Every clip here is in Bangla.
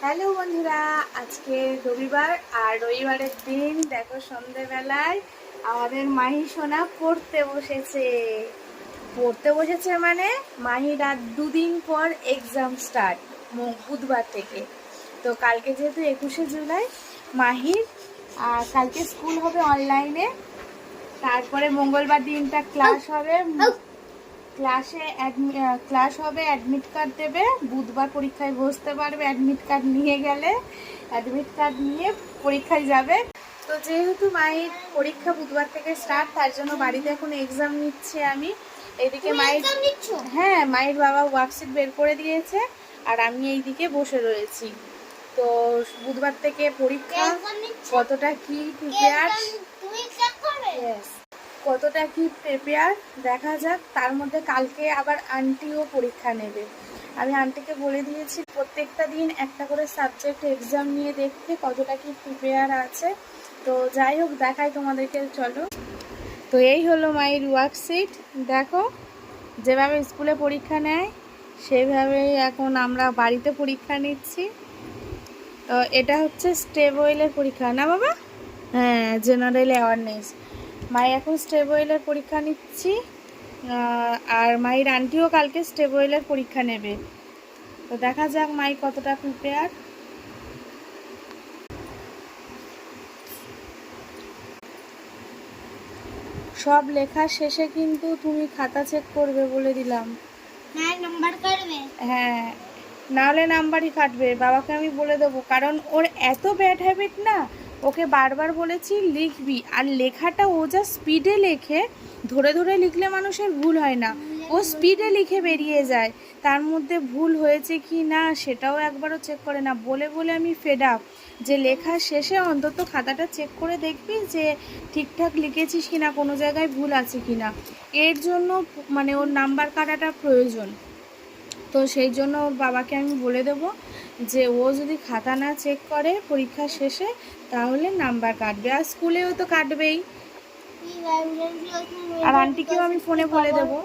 হ্যালো বন্ধুরা, আজকে রবিবার আর রবিবারের দিন দেখো সন্ধেবেলায় আমাদের মাহি সোনা পড়তে বসেছে মানে মাহির আর দুদিন পর এক্সাম স্টার্ট, বুধবার থেকে। তো কালকে যেহেতু 21শে জুলাই মাহির কালকে স্কুল হবে অনলাইনে, তারপরে মঙ্গলবার দিনটা ক্লাস হবে, ক্লাস হবে, অ্যাডমিট কার্ড দেবে, বুধবার পরীক্ষায় বসতে পারবে। অ্যাডমিট কার্ড নিয়ে গেলে অ্যাডমিট কার্ড নিয়ে পরীক্ষায় যাবে। তো যেহেতু মায়ের পরীক্ষা বুধবার থেকে স্টার্ট, তার জন্য বাড়িতে এখন এক্সাম নিচ্ছে আমি। এইদিকে মায়ের, হ্যাঁ, মায়ের বাবা ওয়ার্কশিট বের করে দিয়েছে আর আমি এইদিকে বসে রয়েছি। তো বুধবার থেকে পরীক্ষা, কতটা কি প্রিপেয়ার, কতটা কি প্রিপেয়ার দেখা যাক। তার মধ্যে কালকে আবার আন্টিও পরীক্ষা নেবে। আমি আন্টিকে বলে দিয়েছি প্রত্যেকটা দিন একটা করে সাবজেক্ট এক্সাম নিয়ে দেখতে কতটা কি প্রিপেয়ার আছে। তো যাই হোক, দেখাই তোমাদেরকে, চলো। তো এই হলো মায়ের ওয়ার্কশিট, দেখো যেভাবে স্কুলে পরীক্ষা নেয় সেভাবেই এখন আমরা বাড়িতে পরীক্ষা নিচ্ছি। তো এটা হচ্ছে স্টেবয়েলের পরীক্ষা না বাবা? হ্যাঁ, জেনারেল অ্যাওয়ারনেস। মাই এখন স্টেবয়েলের পরীক্ষা নিচ্ছি, আর মায়ের আন্টিও কালকে স্টেবয়েলের পরীক্ষা নেবে। তো দেখা যাক মাই কতটা প্রিপেয়ার। সব লেখা শেষে কিন্তু তুমি খাতা চেক করবে বলে দিলাম। হ্যাঁ, নাহলে নাম্বারই কাটবে। বাবাকে আমি বলে দেবো, কারণ ওর এত ব্যাড হ্যাবিট না। ওকে বারবার বলেছি লিখবি, আর লেখাটা ও যা স্পিডে লেখে, ধরে ধরে লিখলে মানুষের ভুল হয় না, ও স্পিডে লিখে বেরিয়ে যায়। তার মধ্যে ভুল হয়েছে কি না সেটাও একবারও চেক করে না। বলে বলে আমি ফেড আপ, যে লেখার শেষে অন্তত খাতাটা চেক করে দেখবি যে ঠিকঠাক লিখেছিস কিনা, কোনো জায়গায় ভুল আছে কিনা। এর জন্য মানে ওর নাম্বার কাটাটা প্রয়োজন। তো সেই জন্য ওর বাবাকে আমি বলে দেবো যে ও যদি খাতা না চেক করে পরীক্ষা শেষে তাহলে নাম্বার কাটবে, আর স্কুলেও তো কাটবেই। আর আন্টিকেও আমি ফোনে বলে দেবো।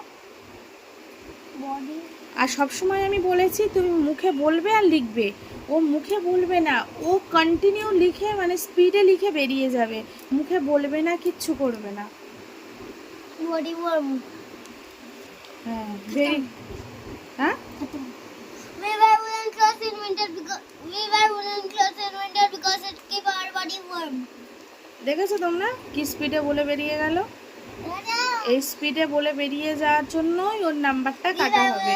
আর সবসময় আমি বলেছি তুমি মুখে বলবে আর লিখবে। ও মুখে বলবে না, ও কন্টিনিউ লিখে মানে স্পিডে লিখে বেরিয়ে যাবে, মুখে বলবে না, কিচ্ছু করবে না। হ্যাঁ, হ্যাঁ, দেখেছো তোমরা কি স্পিডে বলে বেরিয়ে গেল? এই স্পিডে বলে বেরিয়ে যাওয়ার জন্যই ওর নাম্বারটা কাটা হবে।